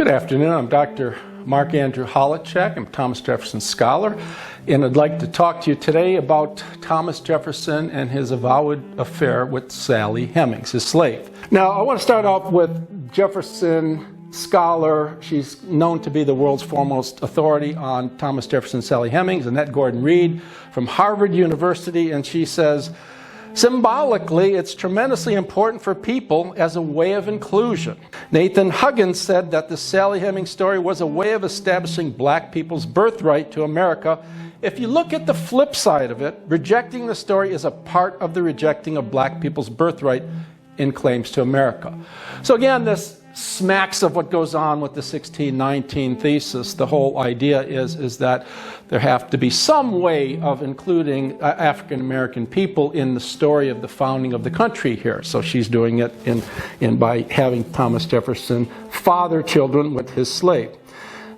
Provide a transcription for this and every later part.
Good afternoon. I'm Dr. Mark Andrew Holowchak. I'm a Thomas Jefferson scholar, and I'd like to talk to you today about Thomas Jefferson and his avowed affair with Sally Hemings, his slave. Now, I want to start off with Jefferson scholar. She's known to be the world's foremost authority on Thomas Jefferson and Sally Hemings, Annette Gordon-Reed from Harvard University, and she says, symbolically, it's tremendously important for people as a way of inclusion. Nathan Huggins said that the Sally Hemings story was a way of establishing black people's birthright to America. If you look at the flip side of it, rejecting the story is a part of the rejecting of black people's birthright in claims to America. So again, this smacks of what goes on with the 1619 thesis. The whole idea is that there have to be some way of including African American people in the story of the founding of the country here. So she's doing it by having Thomas Jefferson father children with his slave.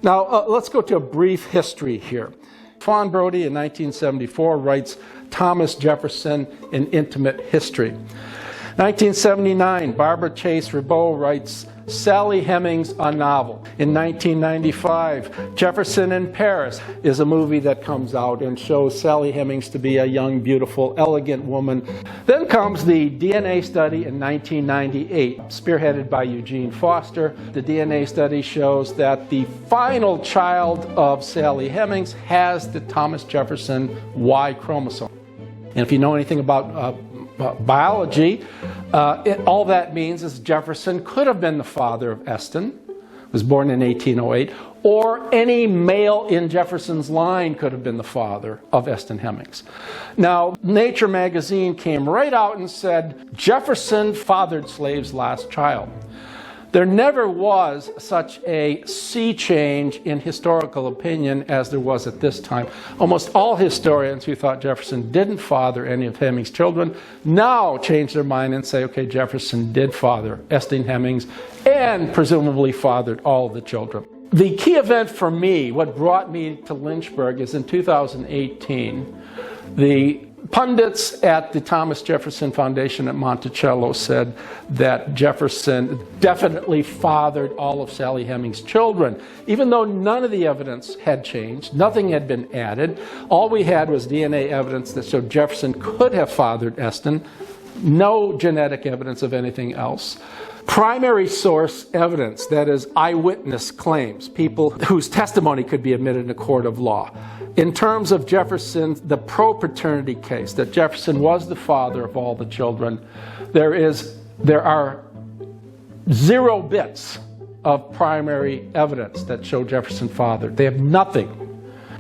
Now let's go to a brief history here. Fawn Brodie in 1974 writes Thomas Jefferson, An Intimate History. 1979, Barbara Chase Ribaud writes Sally Hemings, a novel. In 1995, Jefferson in Paris is a movie that comes out and shows Sally Hemings to be a young, beautiful, elegant woman. Then comes the DNA study in 1998, spearheaded by Eugene Foster. The DNA study shows that the final child of Sally Hemings has the Thomas Jefferson Y chromosome. And if you know anything about biology, all that means is Jefferson could have been the father of Eston, was born in 1808, or any male in Jefferson's line could have been the father of Eston Hemings. Now, Nature magazine came right out and said, Jefferson fathered slave's last child. There never was such a sea change in historical opinion as there was at this time. Almost all historians who thought Jefferson didn't father any of Hemings' children now change their mind and say, okay, Jefferson did father Eston Hemings and presumably fathered all of the children. The key event for me, what brought me to Lynchburg, is in 2018. The pundits at the Thomas Jefferson Foundation at Monticello said that Jefferson definitely fathered all of Sally Hemings' children, even though none of the evidence had changed, nothing had been added. All we had was DNA evidence that showed Jefferson could have fathered Eston, no genetic evidence of anything else. Primary source evidence, that is eyewitness claims, people whose testimony could be admitted in a court of law. In terms of Jefferson, the pro-paternity case, that Jefferson was the father of all the children, there are 0 bits of primary evidence that show Jefferson fathered. They have nothing.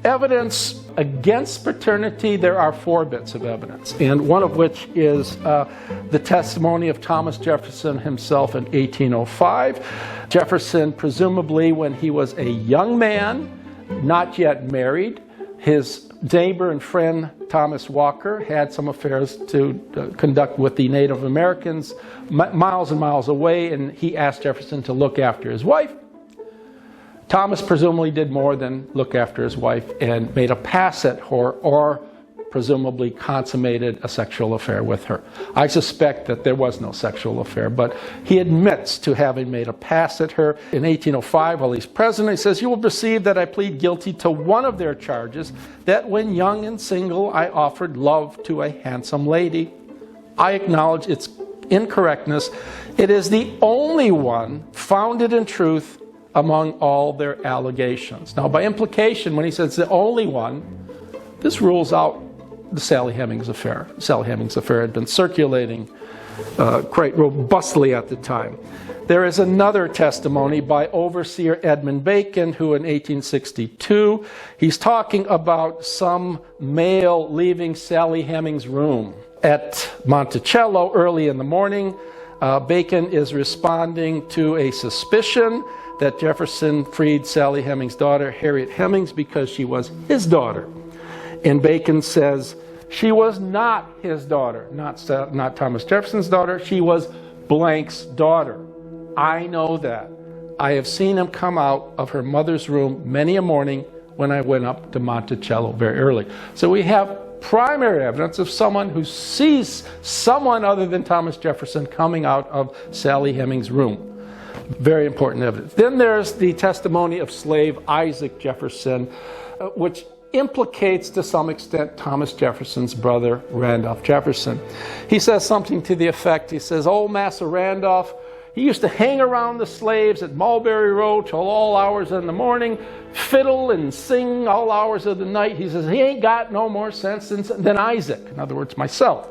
Evidence against paternity, there are 4 bits of evidence, and one of which is the testimony of Thomas Jefferson himself in 1805. Jefferson, presumably when he was a young man, not yet married, his neighbor and friend Thomas Walker had some affairs to conduct with the Native Americans miles and miles away, and he asked Jefferson to look after his wife. Thomas presumably did more than look after his wife and made a pass at her, or presumably consummated a sexual affair with her. I suspect that there was no sexual affair, but he admits to having made a pass at her. In 1805, while he's president, he says, "You will perceive that I plead guilty to one of their charges, that when young and single I offered love to a handsome lady. I acknowledge its incorrectness. It is the only one founded in truth among all their allegations." Now, by implication, when he says the only one, this rules out the Sally Hemings affair. The Sally Hemings affair had been circulating quite robustly at the time. There is another testimony by Overseer Edmund Bacon, who in 1862, he's talking about some male leaving Sally Hemings' room at Monticello early in the morning. Bacon is responding to a suspicion that Jefferson freed Sally Hemings' daughter, Harriet Hemings, because she was his daughter. And Bacon says, she was not his daughter, not Thomas Jefferson's daughter, she was blank's daughter. I know that. I have seen him come out of her mother's room many a morning when I went up to Monticello very early. So we have primary evidence of someone who sees someone other than Thomas Jefferson coming out of Sally Hemings' room. Very important evidence. Then there's the testimony of slave Isaac Jefferson, which implicates to some extent Thomas Jefferson's brother, Randolph Jefferson. He says something to the effect, he says, "Old Massa Randolph, he used to hang around the slaves at Mulberry Road till all hours in the morning, fiddle and sing all hours of the night." He says, "He ain't got no more sense than Isaac," in other words, myself.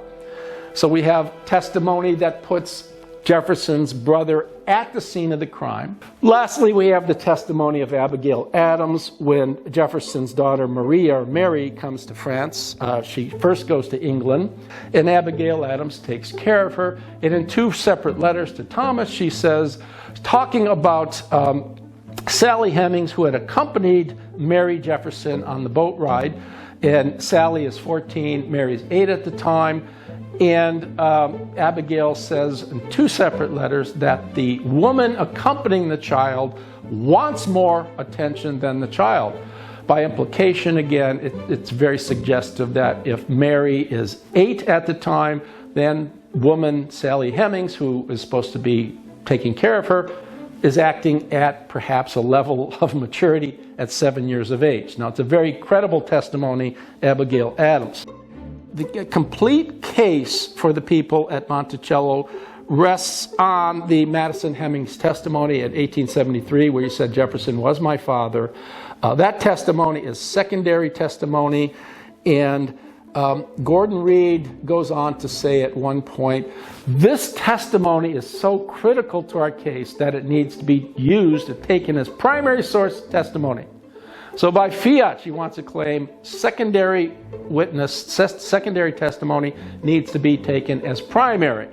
So we have testimony that puts Jefferson's brother at the scene of the crime. Lastly, we have the testimony of Abigail Adams when Jefferson's daughter Mary comes to France. She first goes to England, and Abigail Adams takes care of her. And in 2 separate letters to Thomas, she says, talking about Sally Hemings, who had accompanied Mary Jefferson on the boat ride, and Sally is 14, Mary's 8 at the time. And Abigail says in 2 separate letters that the woman accompanying the child wants more attention than the child. By implication, again, it's very suggestive that if Mary is 8 at the time, then woman Sally Hemings, who is supposed to be taking care of her, is acting at perhaps a level of maturity at 7 years of age. Now, it's a very credible testimony, Abigail Adams. The complete case for the people at Monticello rests on the Madison Hemings testimony in 1873, where he said Jefferson was my father. That testimony is secondary testimony, and Gordon Reed goes on to say at one point, this testimony is so critical to our case that it needs to be used and taken as primary source testimony. So by fiat, she wants to claim secondary testimony needs to be taken as primary,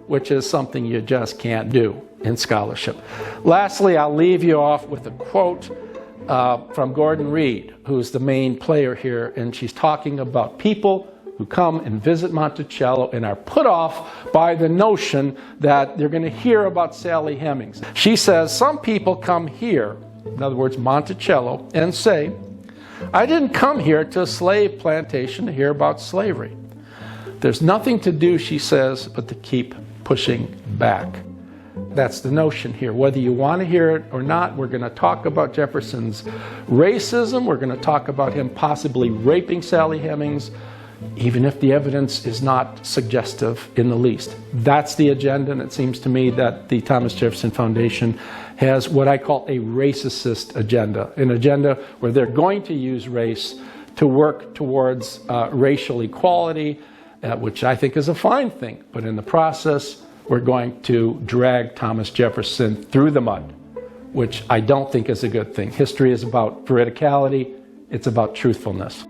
which is something you just can't do in scholarship. Lastly, I'll leave you off with a quote from Gordon Reed, who's the main player here, and she's talking about people who come and visit Monticello and are put off by the notion that they're going to hear about Sally Hemings. She says, some people come here, in other words, Monticello, and say, I didn't come here to a slave plantation to hear about slavery. There's nothing to do, she says, but to keep pushing back. That's the notion here. Whether you want to hear it or not, we're going to talk about Jefferson's racism. We're going to talk about him possibly raping Sally Hemings, even if the evidence is not suggestive in the least. That's the agenda, and it seems to me that the Thomas Jefferson Foundation has what I call a racist agenda, an agenda where they're going to use race to work towards racial equality, which I think is a fine thing. But in the process, we're going to drag Thomas Jefferson through the mud, which I don't think is a good thing. History is about veridicality. It's about truthfulness.